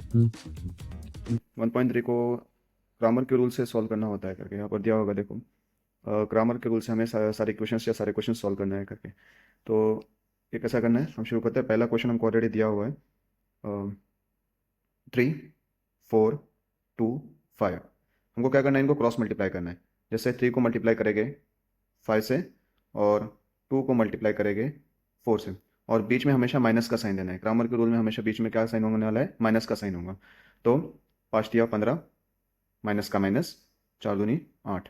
1.3 को ग्रामर के रूल से सॉल्व करना होता है करके यहाँ पर दिया होगा, देखो। ग्रामर के रूल से हमें सारे क्वेश्चन या सारे क्वेश्चन सॉल्व करना है करके। तो ये कैसा करना है, हम शुरू करते हैं। पहला क्वेश्चन हमको ऑलरेडी दिया हुआ है, 3, 4, 2, 5। हमको क्या करना है, इनको क्रॉस मल्टीप्लाई करना है। जैसे 3 को मल्टीप्लाई करेंगे 5 से, और 2 को मल्टीप्लाई करेंगे 4 से, और बीच में हमेशा माइनस का साइन देना है। ग्रामर के रूल में हमेशा बीच में क्या साइन होने वाला है, माइनस का साइन होगा। तो 5 दिया 15, माइनस का माइनस, 4 दूनी 8।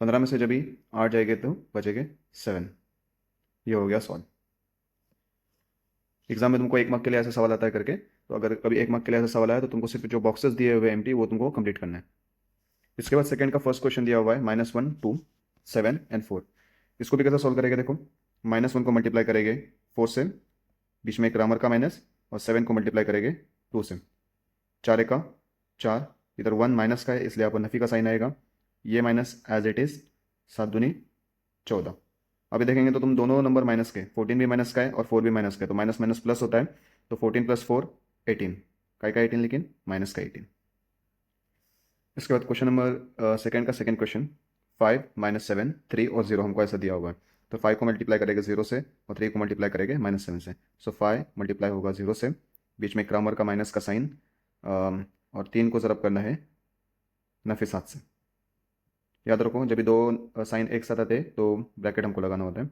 15 में से जब भी 8 जाएंगे तो बचेंगे 7। ये हो गया सॉल्व। एग्जाम में तुमको 1 मार्क के लिए ऐसा सवाल आता है करके, तो अगर कभी 1 मार्क के लिए ऐसा सवाल आया तो तुमको सिर्फ जो बॉक्सेस दिए हुए एम्प्टी वो तुमको कंप्लीट करना है। इसके बाद सेकंड का फर्स्ट क्वेश्चन दिया हुआ है, -1, 2, 7 एंड 4। इसको भी कैसे सॉल्व करेंगे, देखो। -1 को मल्टीप्लाई करेंगे 4 से, बीच में एक ग्रामर का माइनस, और 7 को मल्टीप्लाई करेंगे 2 से। 4 1 का 4, इधर 1 माइनस का है इसलिए यहाँ पर नफी का साइन आएगा। ये माइनस एज इट इज, 7 दूनी 14। अभी देखेंगे तो तुम दोनों नंबर माइनस के, 14 भी माइनस का है और 4 भी माइनस का है, तो माइनस माइनस प्लस होता है। तो 14 + 4 18, का 18, लेकिन माइनस का 18। इसके बाद क्वेश्चन नंबर सेकंड का सेकंड क्वेश्चन, 5 - 7 3 और 0 हमको ऐसा दिया हुआ है। तो 5 को मल्टीप्लाई करेंगे 0 से, और 3 को मल्टीप्लाई करेंगे -7 से। सो 5 मल्टीप्लाई होगा 0 से, बीच में ग्रामर का माइनस का साइन, और 3 को ज़रब करना है नफे 7 से। याद रखो, जब भी दो साइन एक साथ आते हैं तो ब्रैकेट हमको लगाना होता है।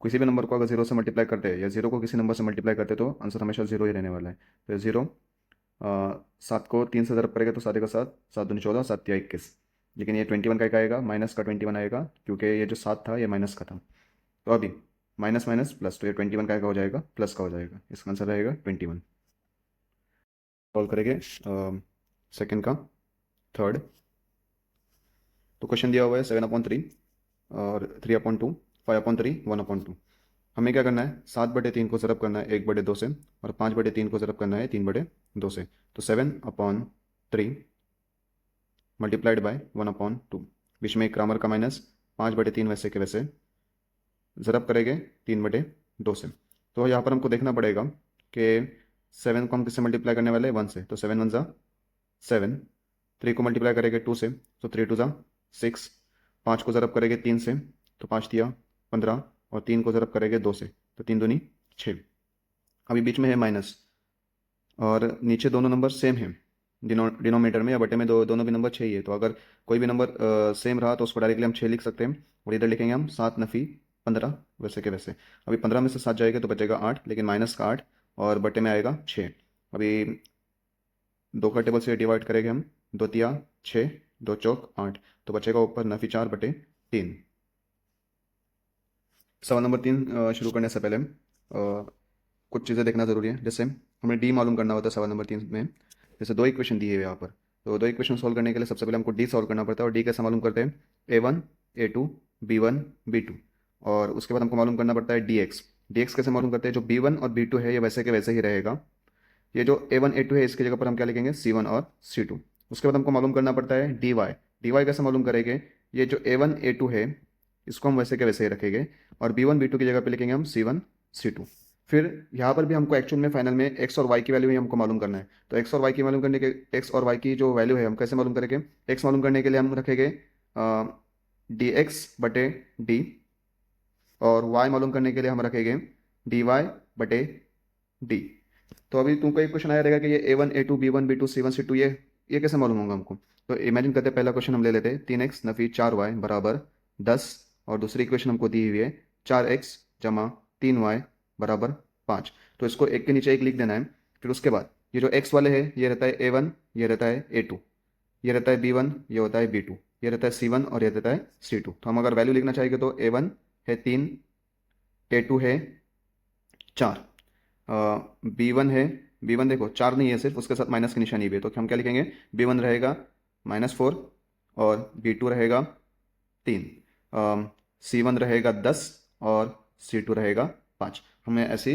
किसी भी नंबर को अगर 0 से मल्टीप्लाई करते हैं, या 0 को किसी नंबर से मल्टीप्लाई करते हैं, तो आंसर हमेशा 0 ही रहने वाला है। तो 0, 7 को 3 से ज़रब करेगा तो 7 का 7, 7 दूनी 14, 7 या 21। लेकिन ये 21 का आएगा, माइनस का 21 आएगा, क्योंकि ये जो 7 था ये माइनस का था। तो अभी माइनस माइनस प्लस, तो ये 21 का हो जाएगा, प्लस का हो जाएगा। इसका आंसर रहेगा 21। सॉल्व करेंगे सेकंड का थर्ड। तो क्वेश्चन दिया हुआ है 7/3 और 3/2, 5/3, 1/2। हमें क्या करना है, 7/3 को ज़रब करना है 1/2 से, और 5/3 को ज़रब करना है 3/2 से। तो 7/3 मल्टीप्लाइड बाय 1/2। बीच में एक ग्रामर का माइनस, 5/3 वैसे के वैसे, ज़रब करेंगे 3/2 से। तो यहाँ पर हमको देखना पड़ेगा कि 7 को हम किससे मल्टीप्लाई करने वाले हैं, 1 से। तो 7 1 ज़ा 7। 3 को मल्टीप्लाई करेंगे 2 से, तो 3 2 ज़ा 6। 5 को ज़रब करेंगे 3 से, तो 5 दिया 15, और 3 को ज़रब करेंगे 2 से, तो 3 दूनी 6। अभी बीच में है माइनस, और नीचे दोनों नंबर सेम है। डिनोमिनेटर में या बटे में दोनों भी नंबर 6 ही है। तो अगर कोई भी नंबर सेम रहा तो उसको डायरेक्टली हम 6 लिख सकते हैं, और इधर लिखेंगे हम 7 - 15, वैसे के वैसे। अभी 15 में से 7 जाएगा तो बचेगा 8, लेकिन माइनस का 8, और बटे में आएगा 6। अभी 2 का टेबल से डिवाइड करेंगे हम, 2 तिया 6, 2 चौक 8, तो बचेगा ऊपर नफी 4/3। सवाल नंबर 3 शुरू करने से पहले कुछ चीज़ें देखना ज़रूरी है। जैसे हमें डी मालूम करना होता है सवाल नंबर 3 में। जैसे 2 इक्वेशन दिए हुए यहाँ पर, तो 2 इक्वेशन सॉल्व करने के लिए सबसे पहले हमको डी सॉल्व करना पड़ता है। और डी कैसे मालूम करते हैं, A1 A2 B1 B2। और उसके बाद हमको मालूम करना पड़ता है dx। dx कैसे मालूम करते हैं, जो B1 और B2 है ये वैसे के वैसे ही रहेगा। ये जो A1 A2 है इसकी जगह पर हम क्या लिखेंगे, C1 और C2। उसके बाद हमको मालूम करना पड़ता है dy। dy कैसे मालूम करेंगे, ये जो A1 A2 है इसको हम वैसे के वैसे ही रखेंगे, और B1 B2 की जगह पे लिखेंगे हम C1 C2। फिर यहाँ पर भी हमको एक्चुअल में फाइनल में x और y की वैल्यू ही हमको मालूम करना है। तो x और y की मालूम करने के, x और y की जो वैल्यू है हम कैसे मालूम करेंगे, x मालूम करने के लिए हम रखेंगे dx/d, और y मालूम करने के लिए हम रखेंगे dy/d। तो अभी तुमको एक क्वेश्चन आया रहेगा कि ये A1 A2 B1 B2 C1 C2 ये कैसे मालूम होगा हमको। तो इमेजिन करते पहला क्वेश्चन हम ले लेते हैं, 3x नफी 4y बराबर 10। और दूसरी इक्वेशन हमको दी हुई है 4x जमा 3y बराबर 5। तो इसको एक के नीचे एक लिख देना है। फिर उसके बाद ये जो x वाले है ये रहता है A1, ये रहता है A2, ये रहता है B1, ये होता है B2, ये रहता है C1 और ये रहता है C2। तो हम अगर वैल्यू लिखना चाहेंगे तो A1 है 3, A2 है 4, B1 है, B1 देखो 4 नहीं है सिर्फ, उसके साथ माइनस की निशानी भी है, तो हम क्या लिखेंगे, B1 रहेगा -4, और B2 रहेगा 3, C1 रहेगा 10, और C2 रहेगा 5। हमें ऐसी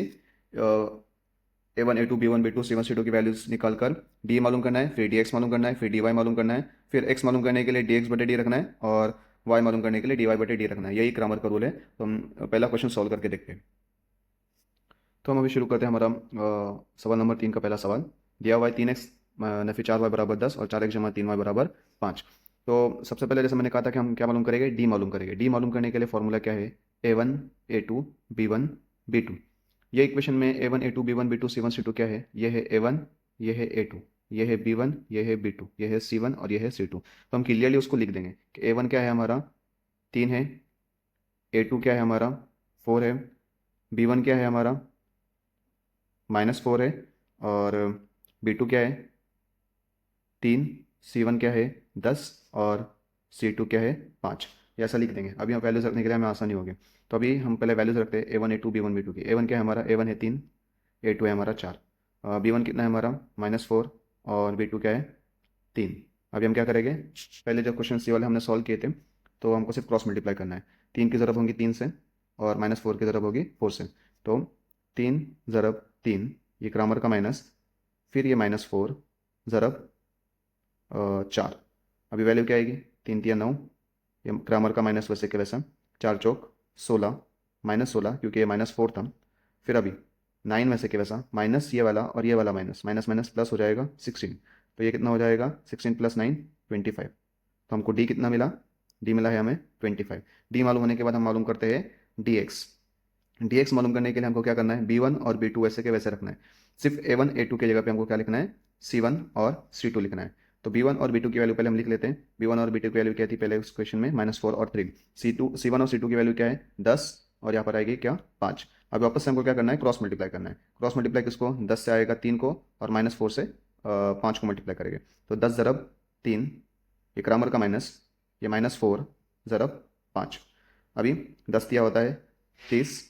A1 A2 B1 B2 C1 C2 की वैल्यूज निकाल कर D मालूम करना है, फिर dx मालूम करना है, फिर dy मालूम करना है, फिर x मालूम करने के लिए dx/d रखना है, और y मालूम करने के लिए dy/d रखना है। यही ग्रामर का रूल है। तो हम पहला क्वेश्चन सॉल्व करके देखते हैं। तो हम अभी शुरू करते हैं हमारा सवाल नंबर 3 का पहला सवाल। दिया हुआ है 3x नफी 4y बराबर 10 और 4x जमा 3y बराबर 5। तो सबसे पहले जैसे मैंने कहा था कि हम क्या मालूम करेंगे, डी मालूम करेंगे। डी मालूम करने के लिए फॉर्मूला क्या है, a1 a2 b1 b2। ये इक्वेशन में a1 a2 b1 b2 c1 c2 क्या है, ये है a1, ये है a2, ये है b1, ये है b2, ये है c1 और ये है c2। तो हम क्लियरली उसको लिख देंगे कि a1 क्या है हमारा 3 है, a2 क्या है हमारा 4 है, b1 क्या है हमारा -4 है, और b2 क्या है 3, c1 क्या है 10 और c2 क्या है 5। ये ऐसा लिख देंगे। अभी हम वैल्यूज रखने के लिए हमें आसानी होगी। तो अभी हम पहले वैल्यूज रखते हैं a1 a2 b1 b2 की। a1 क्या है हमारा, a1 है 3, a2 है हमारा 4, b1 कितना है हमारा -4 और b2 क्या है 3। अभी हम क्या करेंगे, पहले जो क्वेश्चन सी वाले हमने सॉल्व किए थे तो हमको सिर्फ क्रॉस मल्टीप्लाई करना है। 3 की ज़रब होगी 3 से और -4 की ज़रब होगी 4 से। तो 3 ज़रब 3, ये ग्रामर का माइनस, फिर ये -4 ज़रब 4। अभी वैल्यू क्या आएगी, 3 3 9, ये ग्रामर का माइनस वैसे के वैसा, 4 चौक 16, -16 क्योंकि ये -4 था। फिर अभी 9 वैसे के वैसा, माइनस ये वाला और ये वाला माइनस, माइनस माइनस प्लस हो जाएगा 16। तो ये कितना हो जाएगा 16 + 9 25। तो हमको डी कितना मिला, डी मिला है हमें 25। डी मालूम होने के बाद हम मालूम करते हैं डी एक्स। डी एक्स मालूम करने के लिए हमको क्या करना है, b1 और b2 वैसे के वैसे रखना है। सिर्फ a1 a2 की जगह पे हमको क्या लिखना है, c1 और c2 लिखना है। तो b1 और b2 की वैल्यू पहले हम लिख लेते हैं। b1 और b2 की वैल्यू क्या थी पहले उस क्वेश्चन में, -4 और 3। c1 और c2 की वैल्यू क्या है 10 और यहाँ पर आएगी क्या 5। अब वापस से हमको क्या करना है, क्रॉस मल्टीप्लाई करना है। क्रॉस मल्टीप्लाई किसको, 10 से आएगा 3 को और -4 से 5 को मल्टीप्लाई करेंगे। तो 10 ज़रब 3, ये ग्रामर का माइनस, ये -4 ज़रब 5। अभी 10 दिया होता है 30,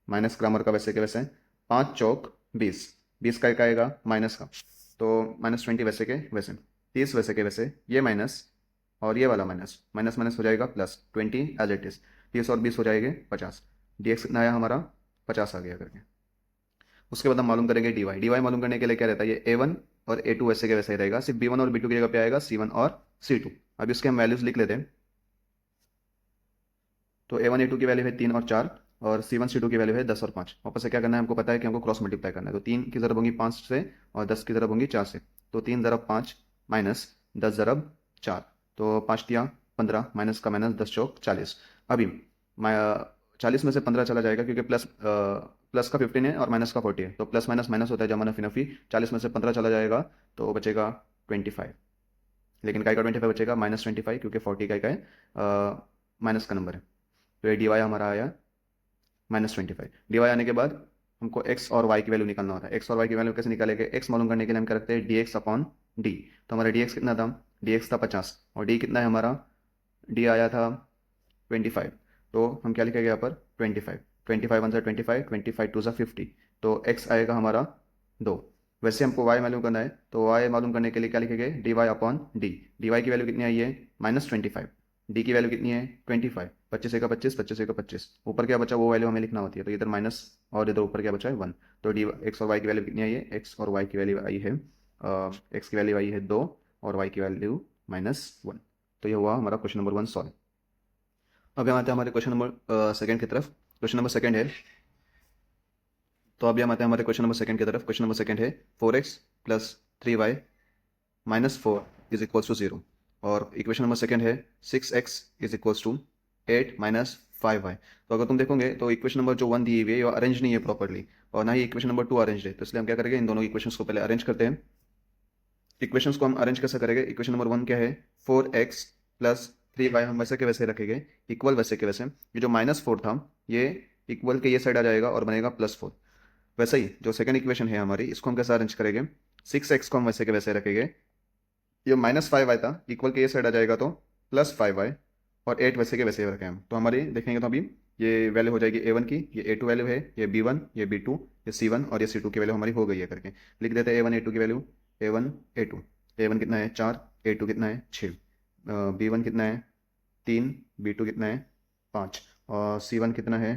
माइनस ग्रामर का वैसे के वैसे, 5 चौक 20, 20 का एक आएगा माइनस का, तो -20 वैसे के वैसे, 30 वैसे के वैसे, ये माइनस और ये वाला माइनस, माइनस माइनस हो जाएगा प्लस, 20 एज इट इज़, 30 और 20 हो जाएंगे 50। डी एक्स कितना आया हमारा 50 आ गया करके। उसके बाद हम मालूम करेंगे डी वाई। डी वाई मालूम करने के लिए क्या रहता है, ये A1 और A2 वैसे के वैसे ही रहेगा, सिर्फ B1 और B2 की जगह पे आएगा C1 और C2। अब इसके हम वैल्यूज लिख लेते हैं। तो A1 A2 की वैल्यू है 3 और 4 और C1 C2 की वैल्यू है 10 और 5। वापस से क्या करना है, हमको पता है कि हमको क्रॉस मल्टीप्लाई करना है। तो 3 की ज़रब होगी 5 से और 10 की ज़रब होगी 4 से। तो 3 ज़रब 5 माइनस 10 ज़रब 4, तो 5 दिया 15, माइनस का माइनस, 10 चौक 40। अभी 40 में से 15 चला जाएगा क्योंकि प्लस का 15 है और माइनस का 40 है, तो प्लस माइनस माइनस होता है जमा नफी नफी। 40 में से 15 चला जाएगा तो बचेगा 25। लेकिन काय का 25 बचेगा, -25 क्योंकि 40 काय का है माइनस का नंबर है। तो ये डी वाई हमारा आया -25। डी वाई आने के बाद हमको एक्स और वाई की वैल्यू निकालना होता है। एक्स और वाई की वैल्यू कैसे निकालेंगे, एक्स मालूम करने के लिए हम क्या रखते हैं, डी एक्स अपॉन डी। तो हमारा डी एक्स कितना था, डी एक्स था 50 और डी कितना है हमारा, डी आया था 25। तो हम क्या लिखेंगे यहाँ पर 25, 25 वन सा 25, 25 टू सा 50, तो एक्स आएगा हमारा 2। वैसे हमको वाई मालूम करना है, तो वाई मालूम करने के लिए क्या लिखेंगे, D Y upon D. D Y की वैल्यू कितनी आई है -25, डी की वैल्यू कितनी है 25, 25 एक 25, 25 एक 25, ऊपर क्या बचा वो वैल्यू हमें लिखना होती है, तो इधर माइनस और इधर ऊपर क्या बचा है 1। तो डी एक्स और वाई की वैल्यू कितनी आई है, एक्स और वाई की वैल्यू आई है, एक्स की वैल्यू आई है 2 और वाई की वैल्यू -1। तो ये हुआ हमारा क्वेश्चन नंबर 1 सॉल्व। अब हम आते हैं हमारे क्वेश्चन नंबर सेकंड की तरफ। क्वेश्चन नंबर सेकंड है, तो अभी हम आते हैं हमारे क्वेश्चन नंबर सेकंड की तरफ। क्वेश्चन नंबर सेकंड है 4x + 3y -4 = 0। और इक्वेशन नंबर सेकंड है 6x = 8 - 5y। तो अगर तुम देखोगे तो इक्वेशन नंबर जो 1 दी हुई है ये अरेंज नहीं है प्रॉपर्ली, और ना ही इक्वेशन नंबर 2 अरेंज है। तो इसलिए हम क्या करेंगे, इन दोनों इक्वेशंस को पहले अरेंज करते हैं। इक्वेशंस को हम अरेंज कैसे करेंगे, इक्वेशन नंबर 1 क्या है, 4x + 3y हम वैसे के वैसे रखेंगे, इक्वल वैसे के वैसे। ये जो -4 था ये इक्वल के ये साइड आ जाएगा और बनेगा +4। वैसे ही जो सेकंड इक्वेशन है हमारी, इसको हम कैसे अरेंज करेंगे, 6x को हम वैसे के वैसे रखेंगे, ये -5y था इक्वल के ये साइड आ जाएगा तो +5y, और 8 वैसे के वैसे रखें हम। तो हमारी देखेंगे तो अभी ये वैल्यू हो जाएगी A1 की, ये A2 वैल्यू है, ये B1, ये B2, ये C1 और ये C2 की वैल्यू हमारी हो गई है करके। लिख देते हैं A1 A2 की वैल्यू, A1 A2, A1 कितना है 4, A2 कितना है 6, B1 कितना है 3, B2 कितना है 5, और C1 कितना है,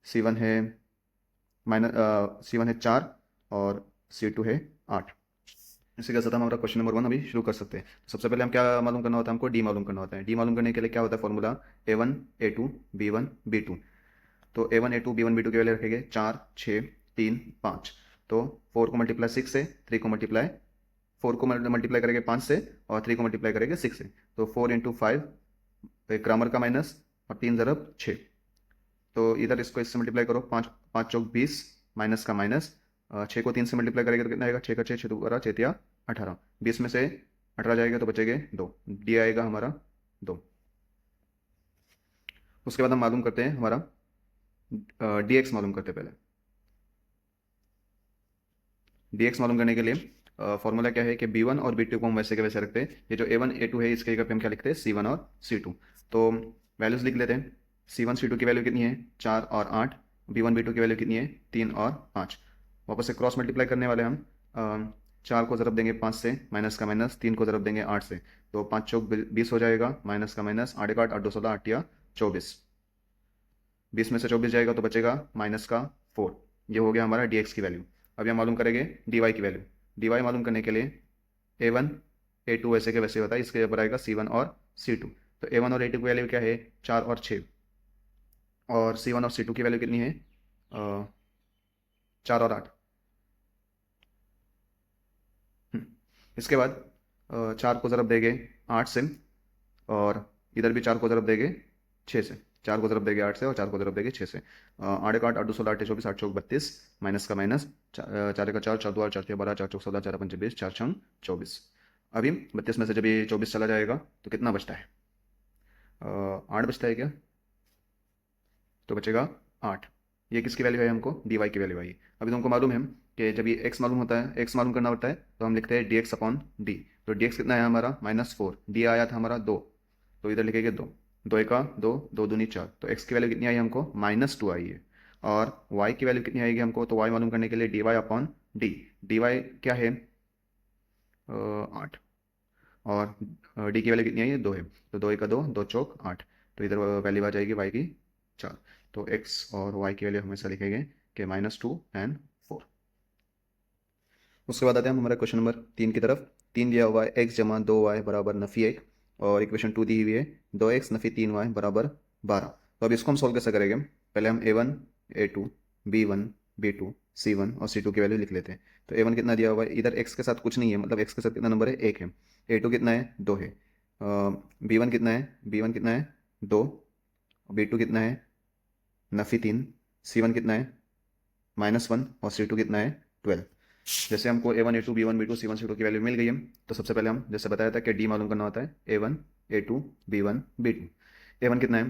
C1 है C1 है 4 और C2 है 8। इसी के साथ हम हमारा क्वेश्चन नंबर 1 अभी शुरू कर सकते हैं। तो सबसे पहले हम क्या मालूम करना होता है, हमको डी मालूम करना होता है। डी मालूम करने के लिए क्या होता है formula, A1 A2 B1 B2। तो A1 A2 B1 B2 की वैल्यू रखेंगे 4 6 3 5। तो 4 को मल्टीप्लाई 6 से, 3 को मल्टीप्लाई 4 को मल्टीप्लाई करेंगे 5 से और 3 को मल्टीप्लाई करेंगे 6 से, तो 4 इंटू 5, एक ग्रामर का माइनस, और 3 ज़रब 6, तो इधर इसको इससे मल्टीप्लाई करो, 5 5 चौक 20, माइनस का माइनस, 6 को 3 से मल्टीप्लाई करेंगे तो कितना आएगा, 6 का 6, 6 2 चेतिया 18, 20 में से 18 जाएगा तो बचेंगे 2, डी आएगा हमारा 2। उसके बाद हम मालूम करते हैं हमारा डी एक्स मालूम करते हैं पहले। डी एक्स मालूम करने के लिए फॉर्मूला क्या है कि b1 और b2 को हम वैसे के वैसे रखते हैं। ये जो a1 a2 है इसके जगह पे हम क्या लिखते हैं, c1 और c2। तो वैल्यूज लिख लेते हैं। c1 c2 की वैल्यू कितनी है, 4 और 8। b1 b2 की वैल्यू कितनी है, 3 और 5। वापस से क्रॉस मल्टीप्लाई करने वाले हम 4 को ज़रब देंगे 5 से, माइनस का माइनस, 3 को ज़रब देंगे 8 से, तो 5 चौक 20 हो जाएगा, माइनस का माइनस, 8 1 8 8 2 16 8 या 24, 20 में से 24 जाएगा तो बचेगा माइनस का 4। ये हो गया हमारा डी की वैल्यू। अभी हम मालूम करेंगे डी की वैल्यू। डी मालूम करने के लिए a1 a2 वैसे के वैसे होता है, इसके ऊपर आएगा c1 और c2। तो a1 और a2 की वैल्यू क्या है, 4 और 6, और c1 और c2 की वैल्यू कितनी है, 4 और 8। इसके बाद 4 को ज़रब देंगे 8 से, और इधर भी 4 को ज़रब देंगे 6 से, 4 को ज़रब देंगे 8 से और 4 को ज़रब देंगे 6 से, 8 1 8 8 2 16 8 24 8 चौक 32, माइनस का माइनस, 4 का 4 4 2 4 12 4 चौक 16 4 5 20 4 6 24। अभी 32 में से जब ये 24 चला जाएगा तो कितना बचता है, 8 बचता है क्या, तो बचेगा 8। ये किसकी वैल्यू है, हमको डी की वैल्यू आई। अभी तुमको मालूम है कि जब ये x मालूम होता है, x मालूम करना होता है, तो हम लिखते हैं डी एक्स अपॉन डी। तो डी एक्स कितना है हमारा, -4, डी आया था हमारा 2, तो इधर लिखेंगे 2, 2 एका 2, 2 दूनी 4, तो x की वैल्यू कितनी आई हमको, -2 आई है। और y की वैल्यू कितनी आएगी हमको, तो y मालूम करने के लिए D Y upon D, D Y क्या है 8, और डी की वैल्यू कितनी आई है, 2 है, तो 2 एका 2, 2 चौक 8, तो इधर वैल्यू आ जाएगी y की 4। तो x और y की वैल्यू हमेशा लिखेंगे कि -2 एंड 4। उसके बाद आते हैं हम हमारे क्वेश्चन नंबर 3 की तरफ। 3 दिया हुआ है x जमा 2y बराबर नफ़ी 1, और इक्वेशन 2 दी हुई है 2x नफ़ी 3y बराबर 12। तो अब इसको हम सॉल्व कैसे करेंगे, पहले हम a1 a2 b1 b2 c1 और c2 की वैल्यू लिख लेते हैं। तो a1 कितना दिया हुआ है, इधर x के साथ कुछ नहीं है, मतलब x के साथ कितना नंबर है, 1 है। a2 कितना है, 2 है। b1 कितना है, b1 कितना है 2, b2 कितना है नफ़ी 3, c1 कितना है -1, और c2 कितना है 12। जैसे हमको a1 a2 b1 b2 c1 c2 की वैल्यू मिल गई है, तो सबसे पहले हम जैसे बताया था कि d मालूम करना होता है, a1 a2 b1 b2। a1 कितना है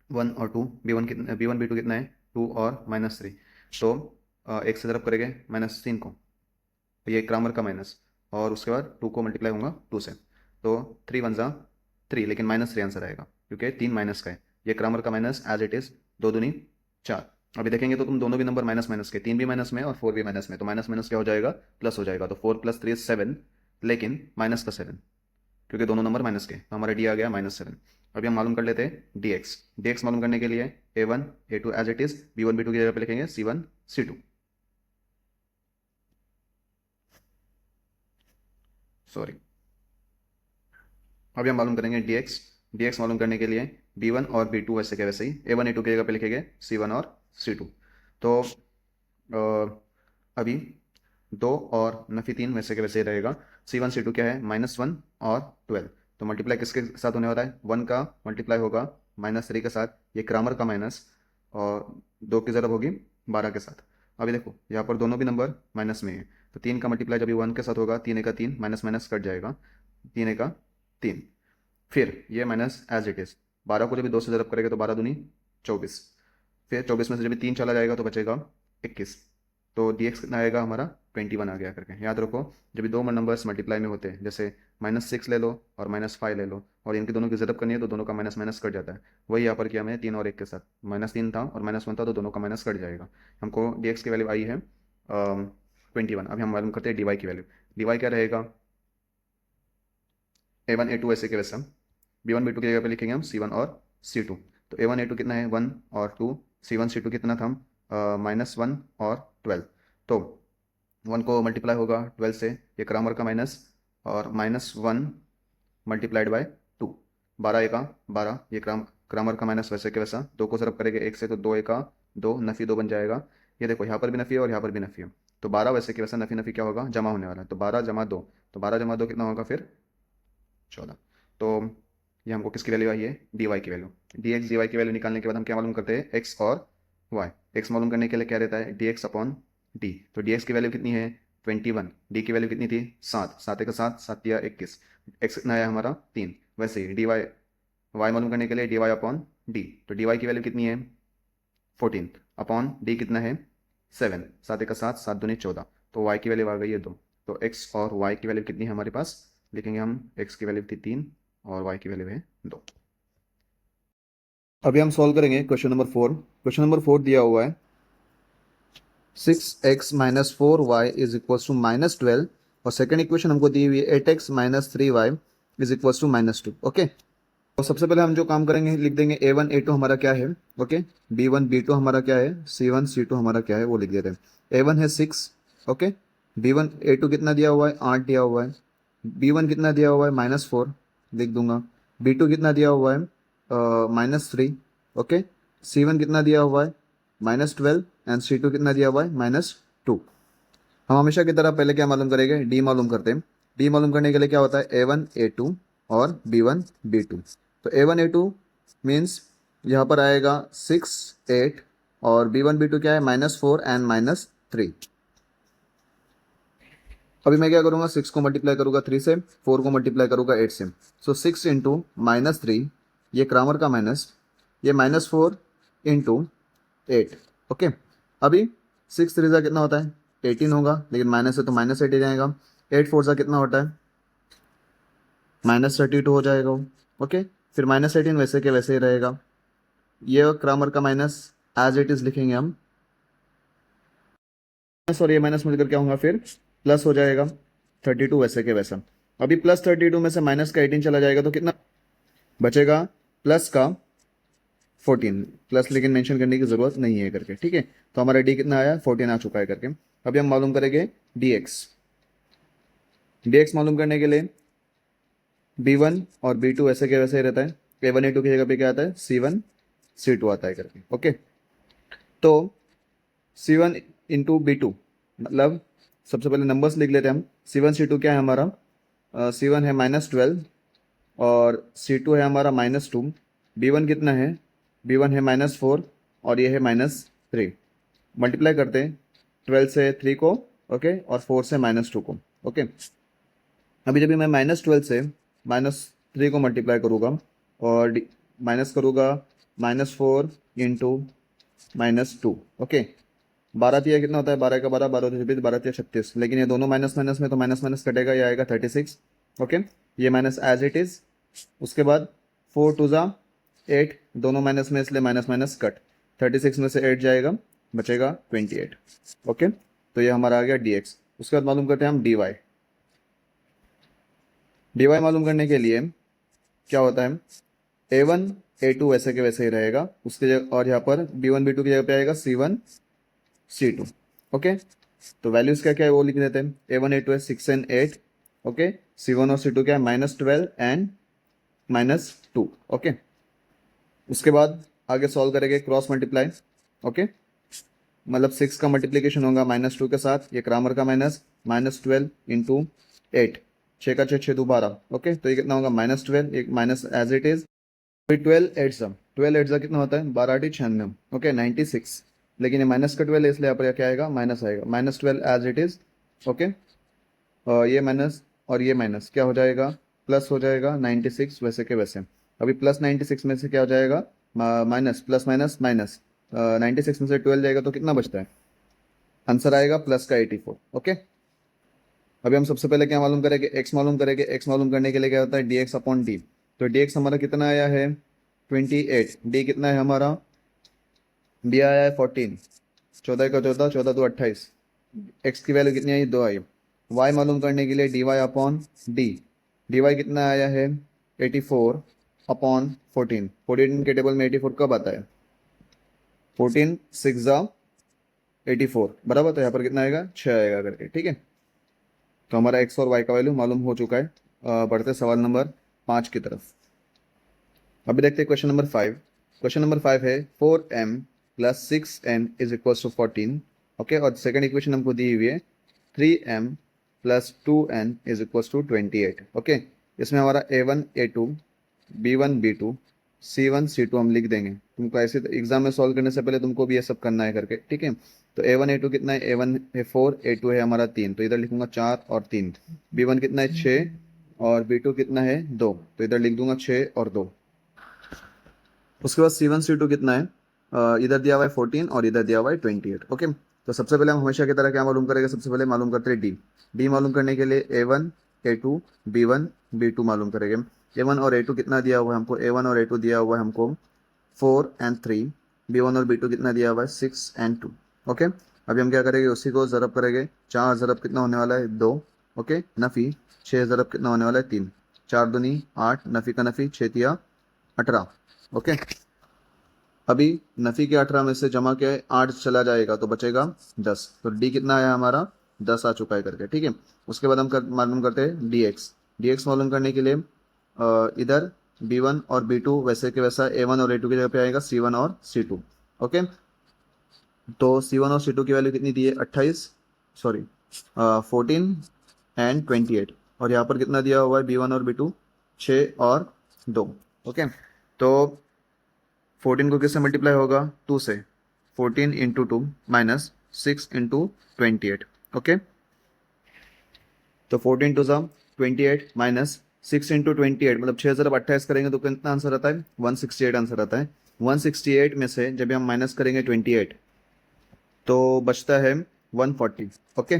1 और 2, b1 कितना, b1 b2 कितना है 2 और -3, तो एक से तरफ करेंगे -3 को, तो ये ग्रामर का माइनस, और उसके बाद 2 को मल्टीप्लाई होगा 2 से, तो 3 1 जा 3, लेकिन -3 आंसर आएगा क्योंकि 3 माइनस का है। ये ग्रामर का माइनस एज इट इज़, 2 दूनी 4। अभी देखेंगे तो तुम दोनों भी नंबर माइनस माइनस के, 3 भी माइनस में और 4 भी माइनस में, तो माइनस माइनस क्या हो जाएगा, प्लस हो जाएगा। तो 4 + 3 7, लेकिन माइनस का 7, क्योंकि दोनों नंबर माइनस के, तो हमारा डी आ गया -7। अभी हम मालूम कर लेते हैं डी एक्स मालूम करने के लिए a1 a2 as it is, b1 b2 की जगह पे लिखेंगे c1 c2, सॉरी। अभी हम मालूम करेंगे डी एक्स मालूम करने के लिए b1 और b2 वैसे के वैसे ही, a1 a2 की जगह पे लिखेंगे c1 और c2। तो अभी 2 और नफ़ी 3 वैसे के वैसे ही रहेगा। c1 c2 क्या है, -1 और 12, तो मल्टीप्लाई किसके साथ होने वाला है, 1 का मल्टीप्लाई होगा -3 के साथ, ये ग्रामर का माइनस, और 2 की ज़रब होगी 12 के साथ। अभी देखो यहाँ पर दोनों भी नंबर माइनस में है, तो 3 का मल्टीप्लाई जब 1 के साथ होगा, 3 का 3, माइनस माइनस कट जाएगा, 3 का 3, फिर ये माइनस एज इट इज़, 12 को जब 2 से ज़रब करेंगे तो 12 दूनी 24, फिर 24 में से जब 3 चला जाएगा तो बचेगा 21। तो डी एक्स कितना आएगा हमारा 21 आ गया करके। याद रखो जब दो नंबर्स मल्टीप्लाई में होते हैं, जैसे -6 ले लो और -5 ले लो, और इनके दोनों की ज़रब करनी है तो दोनों का माइनस माइनस कट जाता है। वही यहाँ पर किया मैंने 3 और 1 के साथ, -3 था और -1 था, तो दोनों का माइनस कट जाएगा। हमको डी एक्स की वैल्यू आई है 21। अभी हम मालूम करते हैं डी वाई की वैल्यू। डी वाई क्या रहेगा, a1 a2 ऐसे के वैसे, b1 b2 की जगह पे लिखेंगे हम c1 और c2। तो a1 a2 कितना है 1 और 2, c1 c2 कितना था -1 और 12। तो 1 को मल्टीप्लाई होगा 12 से, ये ग्रामर का माइनस, और -1 मल्टीप्लाइड बाय 2, 12 एका 12, ये ग्रामर का माइनस वैसे के वैसा, 2 को ज़रब करेंगे 1 से, तो 2 एका 2, नफ़ी 2 बन जाएगा। ये देखो यहाँ पर भी नफ़ी है और यहाँ पर भी नफ़ी है, तो 12 वैसे के वैसा नफी नफी क्या होगा, जमा होने वाला है। तो 12 जमा 2, तो 12 जमा 2 कितना होगा फिर 14। तो ये हमको किसकी वैल्यू आई है, डी वाई की value. D X D Y की वैल्यू निकालने के बाद हम क्या मालूम करते हैं, एक्स और वाई। एक्स मालूम करने के लिए क्या रहता है, डी एक्स अपॉन डी। तो डी एक्स की वैल्यू कितनी है 21, डी की वैल्यू कितनी थी 7, 7 एक 7, 7 या 21, एक्स कितना आया हमारा 3। वैसे ही डी वाई, वाई मालूम करने के लिए डी वाई अपॉन डी। तो डी वाई की वैल्यू कितनी है 14 अपॉन डी कितना है 7, 7 एक 7, 7 दूनी 14। तो वाई की वैल्यू आ गई है 2। तो एक्स और वाई की वैल्यू कितनी है हमारे पास, लिखेंगे हम एक्स की वैल्यू थी 3 और वाई की वैल्यू है 2। अभी हम सॉल्व करेंगे क्वेश्चन नंबर 4। क्वेश्चन नंबर 4 दिया हुआ है 6x minus 4y is equal to minus 12, और सेकेंड इक्वेशन हमको दी हुई है 8x minus 3y is equal to minus 2। Okay, तो सबसे पहले हम जो काम करेंगे लिख देंगे a1 a2 हमारा क्या है, ओके, b1 b2 हमारा क्या है, c1 c2 हमारा क्या है वो लिख देते हैं। a1 है 6, ओके, b1 a2 कितना दिया हुआ है 8 दिया हुआ है, b1 कितना दिया हुआ है -4 लिख दूंगा, b2 कितना दिया हुआ है -3, ओके, c1 कितना दिया हुआ है -12 एंड c2 कितना दिया हुआ है -2। हम हमेशा की तरह पहले क्या मालूम करेंगे, डी मालूम करते हैं। डी मालूम करने के लिए क्या होता है a1 a2 और b1 b2। तो a1 a2 मीन्स यहाँ पर आएगा 6 8, और b1 b2 क्या है -4 एंड -3। अभी मैं क्या करूँगा, 6 को मल्टीप्लाई करूँगा 3 से, 4 को मल्टीप्लाई करूँगा 8 से। सो 6 इंटू -3, ये क्रामर का माइनस, ये -4 इंटू 8। ओके, अभी 6 3 कितना होता है 18 होगा, लेकिन माइनस है तो -8 जाएगा। 8 4 सा कितना होता है -32 हो जाएगा। ओके, फिर -18 वैसे के वैसे ही रहेगा। ये क्रामर का माइनस एज इट इज लिखेंगे हम, और ये माइनस मिलकर क्या होगा फिर प्लस हो जाएगा 32 वैसे के वैसा। अभी +32 में से माइनस का 18 चला जाएगा तो कितना बचेगा, प्लस का 14, प्लस लेकिन मेंशन करने की जरूरत नहीं है करके, ठीक है। तो हमारा डी कितना आया 14 आ चुका है करके। अभी हम मालूम करेंगे डी एक्स मालूम करने के लिए b1 और b2 ऐसे के वैसे ही रहता है, a1 a2 की जगह पे क्या आता है c1 c2 आता है करके। ओके, तो c1 इंटू b2 मतलब सबसे पहले नंबर्स लिख लेते हैं हम। c1 c2 क्या है हमारा, c1 है -12 और c2 है हमारा -2। b1 कितना है, b1 है -4 और ये है -3। मल्टीप्लाई करते हैं 12 से 3 को, ओके, और 4 से -2 को। ओके, अभी जब भी मैं -12 से -3 को मल्टीप्लाई करूँगा और माइनस करूँगा -4 इंटू -2। ओके, 12 तिया कितना होता है, 12 का 12, 12 26, 12 तिया 36, लेकिन ये दोनों माइनस माइनस में तो माइनस माइनस कटेगा, ये आएगा 36। ओके, ये माइनस एज इट इज। उसके बाद 4 2 ज़ा 8, दोनों माइनस में इसलिए माइनस माइनस कट, 36 में से 8 जाएगा, बचेगा 28। ओके, तो ये हमारा आ गया dx। उसके बाद मालूम करते हैं हम dy। dy मालूम करने के लिए क्या होता है, a1 a2 वैसे के वैसे ही रहेगा, उसके जगह और यहाँ पर b1 b2 की जगह पे आएगा c1 c2। ओके, तो वैल्यूज क्या क्या है वो लिख देते हैं। a1 a2 है 6 एंड 8, ओके, c1 और c2 क्या है -12 एंड -2। ओके, उसके बाद आगे सॉल्व करेंगे क्रॉस मल्टीप्लाई। ओके, मतलब 6 का मल्टीप्लीकेशन होगा -2 के साथ, ये क्रामर का माइनस, -12 इंटू 8, 6 का 6 6 2 12। ओके, तो ये कितना होगा -12, एक माइनस एज इट इज। फिर 12 8 कितना होता है 12 8 96। ओके, 96, लेकिन ये माइनस का 12 है इसलिए यहाँ पर क्या आएगा माइनस आएगा, -12 एज इट इज। ओके, ये माइनस और ये माइनस क्या हो जाएगा, प्लस हो जाएगा 96 वैसे के वैसे। अभी +96 में से क्या हो जाएगा माइनस, प्लस माइनस माइनस, 96 में से 12 जाएगा तो कितना बचता है, आंसर आएगा प्लस का 84। ओके, अभी हम सबसे पहले क्या मालूम करेंगे, एक्स मालूम करेंगे। एक्स मालूम करने के लिए क्या होता है dx अपॉन डी। तो dx हमारा कितना आया है 28, डी कितना है हमारा, डी आया है 14, 14 का 14, 14 2 28, एक्स की वैल्यू कितनी आई 2 आई। वाई मालूम करने के लिए D Y upon D, D Y कितना आया है 84 अपॉन 14। 14 के टेबल में 84 कब आता है, 14 6 ज़ा 84 बराबर, तो यहाँ पर कितना आएगा 6 आएगा करके, ठीक है। तो हमारा एक्स और वाई का वैल्यू मालूम हो चुका है। बढ़ते सवाल नंबर 5 की तरफ। अभी देखते हैं क्वेश्चन नंबर 5। क्वेश्चन नंबर 5 है 4m + 6n is equal to 14। Okay, और सेकंड इक्वेशन हमको दी हुई है 3m plus 2n is equal to 28। Okay, इसमें हमारा a1 a2 b1 b2 c1 c2 हम लिख देंगे। तुमको ऐसे एग्जाम में सॉल्व करने से पहले तुमको भी ये सब करना है करके, ठीक है। तो a1 a2 कितना है, a1 है 4, a2 है हमारा 3, तो इधर लिखूंगा 4 और 3। b1 कितना है 6 और b2 कितना है 2, तो इधर लिख दूंगा 6 और 2। उसके बाद C1 C2 कितना है, इधर दिया हुआ है 14 और इधर दिया हुआ है 28। ओके, तो सबसे पहले हम हमेशा की तरह क्या मालूम करेंगे, सबसे पहले मालूम करते हैं डी मालूम करने के लिए A1 A2 B1 B2 मालूम करेंगे। A1 और A2 कितना दिया हुआ है हमको, A1 और A2 दिया हुआ है हमको 4 एंड 3। B1 और B2 कितना दिया हुआ है 6 एंड 2। ओके, अभी हम क्या करेंगे, उसी को ज़रब करेंगे। 4 ज़रब कितना होने वाला है 2। ओके, नफ़ी 6 ज़रब कितना होने वाला है 3। 4 दूनी 8, नफ़ी का नफ़ी 6 तिया 18। ओके, अभी नफ़ी के 18 में से जमा के 8 चला जाएगा तो बचेगा 10। तो डी कितना आया हमारा 10 आ चुका है करके, ठीक है। उसके बाद हम मालूम करते हैं डी एक्स मालूम करने के लिए इधर B1 और B2 वैसे के वैसा A1 और A2 की जगह पे आएगा C1 और C2। ओके, तो C1 और C2 की वैल्यू कितनी दी है 28, सॉरी 14 एंड 28। और यहाँ पर कितना दिया हुआ है B1 और B2 6 और 2। ओके, तो 14 को किससे मल्टीप्लाई होगा 2 से, 14 इंटू 2 माइनस 6 इंटू 28। ओके, तो 14 टू सा 28 माइनस 6 इंटू 28 मतलब 6 ज़रब 28 करेंगे तो कितना आंसर आता है 168 आंसर आता है। 168 में से जब हम माइनस करेंगे 28 तो बचता है 140। ओके,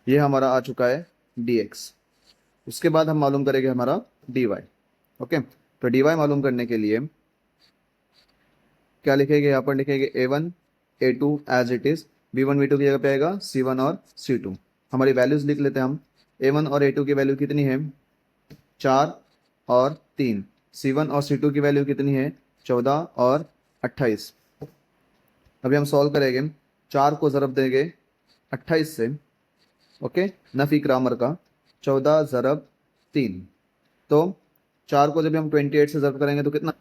ये हमारा आ चुका है dx। उसके बाद हम मालूम करेंगे हमारा dy। ओके, तो dy मालूम करने के लिए क्या लिखेंगे, यहाँ पर लिखेंगे A1 A2 as it is, B1 B2 की जगह पे आएगा C1 और C2। हमारी वैल्यूज लिख लेते हैं हम। A1 और A2 की वैल्यू कितनी है 4 और 3। C1 और C2 की वैल्यू कितनी है 14 और 28। अभी हम सॉल्व करेंगे, 4 को ज़रब देंगे 28 से। ओके, नफी ग्रामर का 14 ज़रब 3, तो 4 को जब हम 28 से ज़रब करेंगे तो कितना,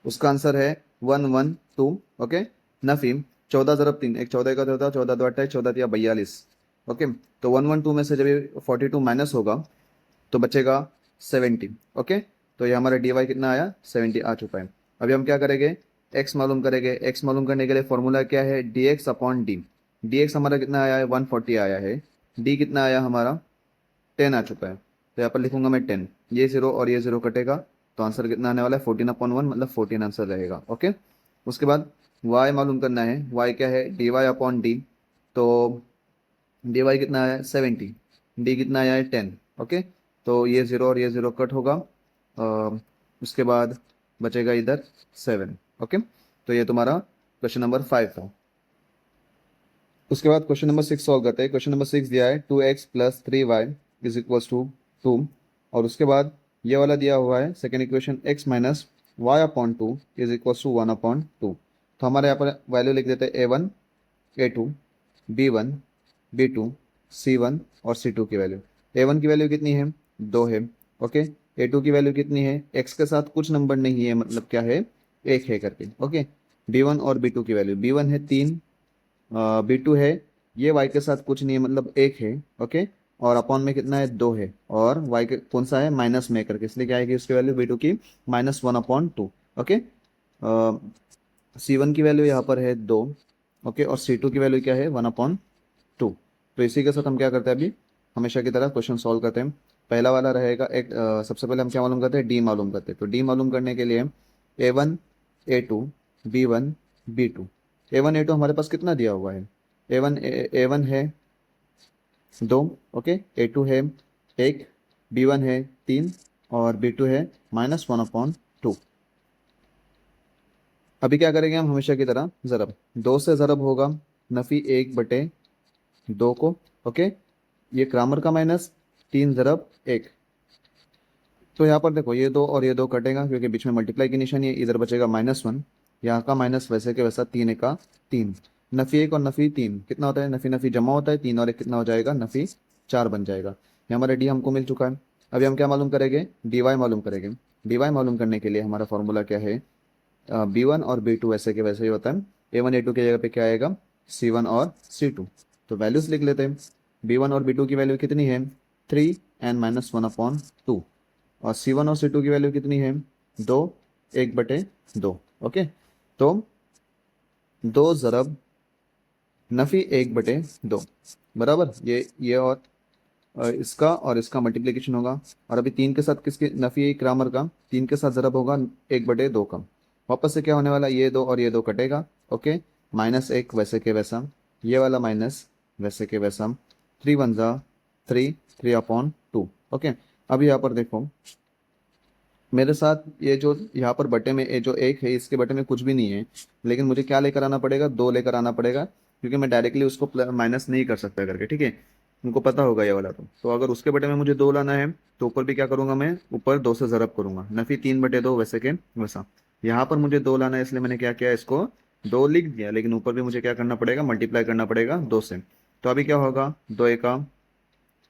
उसका आंसर है 112। ओके, नफीम 14 ज़रब 3, एक 14 का 14, 14 दो 28, 14 दिया 42। ओके, तो 112 में से जब ये 42 माइनस होगा तो बचेगा 70। ओके, तो ये हमारा डी वाई कितना आया 70 आ चुका है। अभी हम क्या करेंगे, एक्स मालूम करेंगे। एक्स मालूम करने के लिए फॉर्मूला क्या है D x upon D. D x हमारा कितना आया है 140 आया है, डी कितना आया हमारा 10 आ चुका है। तो यहाँ पर लिखूंगा मैं 10, ये जीरो और ये जीरो कटेगा तो आंसर कितना आने वाला है 14/1 मतलब 14 आंसर रहेगा। ओके, उसके बाद y मालूम करना है। y क्या है डी वाई अपॉन डी, तो डी वाई कितना है 70, डी कितना आया है 10। ओके, तो ये जीरो और ये जीरो कट होगा, उसके बाद बचेगा इधर 7। ओके, तो ये तुम्हारा क्वेश्चन नंबर 5 था। उसके बाद क्वेश्चन नंबर 6 सॉल्व करते हैं। क्वेश्चन नंबर 6 दिया है 2x plus 3y is equals to 2। और उसके बाद ये वाला दिया हुआ है second equation x minus Y upon 2 is equals to 1/2। तो हमारे यहाँ पर वैल्यू लिख देते हैं A1 A2 B1 B2 C1 और C2 की वैल्यू। A1 की वैल्यू कितनी है 2 है। ओके, A2 की वैल्यू कितनी है, x के साथ कुछ नंबर नहीं है मतलब क्या है 1 है करके। ओके, B1 और B2 की वैल्यू, B1 है 3, B2 है, ये y के साथ कुछ नहीं है मतलब 1 है। ओके, और अपॉन में कितना है 2 है, और y के कौन सा है माइनस में करके, इसलिए क्या आएगी उसकी वैल्यू B2 की -1/2। ओके, C1 की वैल्यू यहाँ पर है 2। ओके, और C2 की वैल्यू क्या है 1/2। तो इसी के साथ हम क्या करते हैं, अभी हमेशा की तरह क्वेश्चन सॉल्व करते हैं। पहला वाला रहेगा एक, सबसे पहले हम क्या मालूम करते हैं डी मालूम करते हैं। तो डी मालूम करने के लिए A1 A2 B1 B2। A1 A2 हमारे पास कितना दिया हुआ है, A1 है 2। ओके, A2 है 1, B1 है 3 और B2 है -1/2। अभी क्या करेंगे हम हमेशा की तरह ज़रब, 2 से ज़रब होगा नफ़ी 1/2 को। ओके, ये ग्रामर का माइनस 3 ज़रब 1। तो यहाँ पर देखो ये 2 और ये 2 कटेगा क्योंकि बीच में मल्टीप्लाई की निशानी है, इधर बचेगा -1, यहाँ का माइनस वैसे के वैसा 3 का 3। नफ़ी 1 और नफ़ी 3 कितना होता है, नफ़ी नफ़ी जमा होता है, 3 और 1 कितना हो जाएगा नफ़ी 4 बन जाएगा। ये हमारा डी हमको मिल चुका है। अभी हम क्या मालूम करेंगे डी वाई मालूम करेंगे। डी वाई मालूम करने के लिए हमारा फॉर्मूला क्या है, B1 और B2 वैसे के वैसे ही होता है। A1 A2 की जगह पे क्या आएगा C1 और C2। तो वैल्यूज लिख लेते हैं। B1 और B2 की वैल्यू कितनी है 3n-1/2 और C1 और C2 की वैल्यू कितनी है 2 1/2। ओके, तो 2 ज़रब नफ़ी 1/2 बराबर ये इसका और इसका मल्टीप्लिकेशन होगा। और अभी 3 के साथ किसके नफ़ी ग्रामर का 3 के साथ ज़रब होगा 1/2 का। वापस से क्या होने वाला, ये 2 और ये 2 कटेगा। ओके, -1 वैसे के वैसा, ये वाला माइनस वैसे के वैसा, 3 1 जा 3 3/2। ओके, अब यहाँ पर देखो मेरे साथ ये जो यहाँ पर बटे में ये जो 1 है इसके बटे में कुछ भी नहीं है, लेकिन मुझे क्या लेकर आना पड़ेगा 2 लेकर आना पड़ेगा, क्योंकि मैं डायरेक्टली उसको माइनस नहीं कर सकता करके। ठीक है, उनको पता होगा ये वाला। तो अगर उसके बटे में मुझे 2 लाना है तो ऊपर भी क्या करूंगा, मैं ऊपर 2 से ज़रब करूंगा, नफ़ी 3/2 वैसे के वैसा। यहाँ पर मुझे 2 लाना है इसलिए मैंने क्या किया, इसको 2 लिख दिया, लेकिन ऊपर भी मुझे क्या करना पड़ेगा, मल्टीप्लाई करना पड़ेगा 2 से। तो अभी क्या होगा 2 एका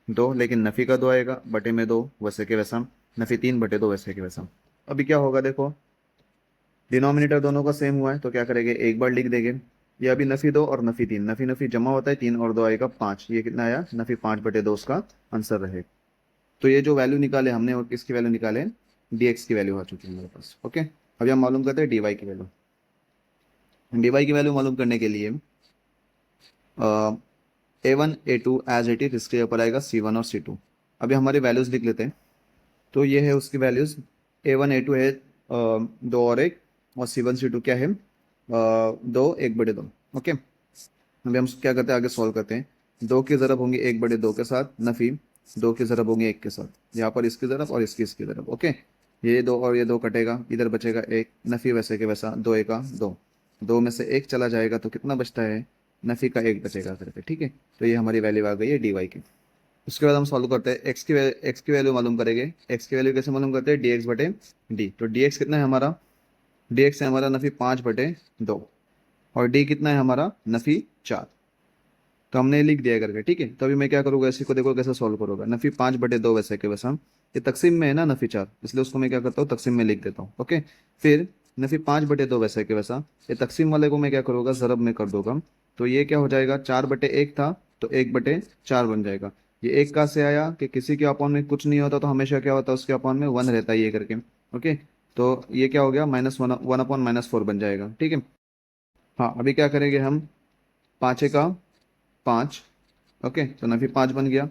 2, लेकिन नफ़ी का 2 आएगा बटे में 2 वैसे के वैसा, नफ़ी 3/2 वैसे के वैसा। अभी क्या होगा देखो, डिनोमिनेटर दोनों का सेम हुआ है तो क्या करेंगे, एक बार लिख देंगे। ये अभी नफ़ी 2 और नफ़ी 3, नफ़ी नफ़ी जमा होता है, 3 और 2 आएगा 5, ये कितना आया नफ़ी 5/2 उसका आंसर रहे। तो ये जो वैल्यू निकाले हमने और किसकी वैल्यू निकाले, dx की वैल्यू आ चुकी है मेरे पास। ओके, अभी हम मालूम करते हैं dy की वैल्यू। dy की वैल्यू मालूम करने के लिए a1 a2 as it is, इसके ऊपर आएगा c1 और c2। अभी हमारी वैल्यूज लिख लेते हैं। तो ये है उसकी वैल्यूज, a1 a2 है 2 और 1, और c1 c2 क्या है 2 1/2। ओके, अभी हम क्या करते हैं, आगे सॉल्व करते हैं। 2 की ज़रब होंगे 1/2 के साथ, नफ़ी 2 की ज़रब होंगे 1 के साथ, यहाँ पर इसकी ज़रब और इसकी ज़रब। ओके, ये 2 और ये 2 कटेगा, इधर बचेगा 1, नफ़ी वैसे के वैसा, 2 एका 2, 2 में से 1 चला जाएगा तो कितना बचता है, नफ़ी का 1 बचेगा करके। ठीक है, तो ये हमारी वैल्यू आ गई है dy की। उसके बाद हम सॉल्व करते हैं, x की वैल्यू मालूम करेंगे। x की वैल्यू कैसे मालूम करते हैं, dx/d। तो dx कितना है हमारा, dx है हमारा नफ़ी 5/2 और d कितना है हमारा नफ़ी 4। तो हमने लिख दिया करके। ठीक है, तो अभी मैं क्या करूँगा, इसी को देखो कैसे सॉल्व करूँगा। नफ़ी 5/2 वैसे के वैसा, ये तकसीम में है ना नफ़ी 4, इसलिए उसको मैं क्या करता हूँ तकसीम में लिख देता हूँ। ओके, फिर नफ़ी 5/2 वैसे के वैसा, ये तकसीम वाले को मैं क्या करूँगा ज़रब में कर दूंगा। तो ये क्या हो जाएगा, 4/1 था तो 1/4 बन जाएगा। ये 1 कहाँ से आया कि किसी के अपॉन में कुछ नहीं होता तो हमेशा क्या होता है उसके अपॉन में 1 रहता है ये करके। ओके, तो ये क्या हो गया -1/-4 बन जाएगा। ठीक है, हाँ अभी क्या करेंगे हम, 5 का 5। ओके, तो नफी 5 बन गया,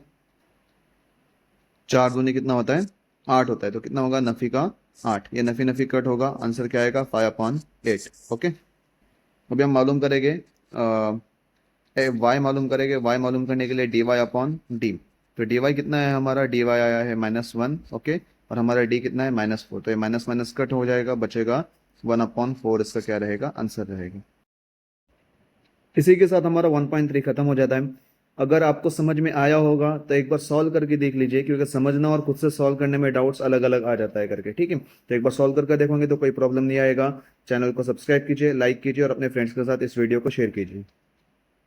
4 दूनी कितना होता है 8 होता है, तो कितना होगा नफी का 8। ये नफी नफी कट होगा, आंसर क्या आएगा 5/8। ओके, अभी हम मालूम करेंगे वाई मालूम करेंगे। वाई मालूम करने के लिए dy/d। तो dy कितना है हमारा, dy आया है -1। ओके, और हमारा d कितना है -4, तो ये माइनस माइनस कट हो जाएगा, बचेगा 1/4, इसका क्या रहेगा आंसर रहेगा। इसी के साथ हमारा 1.3 खत्म हो जाता है। अगर आपको समझ में आया होगा तो एक बार सॉल्व करके देख लीजिए, क्योंकि समझना और खुद से सॉल्व करने में डाउट्स अलग अलग आ जाता है करके। ठीक है, तो एक बार सॉल्व करके देखोगे तो कोई प्रॉब्लम नहीं आएगा। चैनल को सब्सक्राइब कीजिए, लाइक कीजिए और अपने फ्रेंड्स के साथ इस वीडियो को शेयर कीजिए।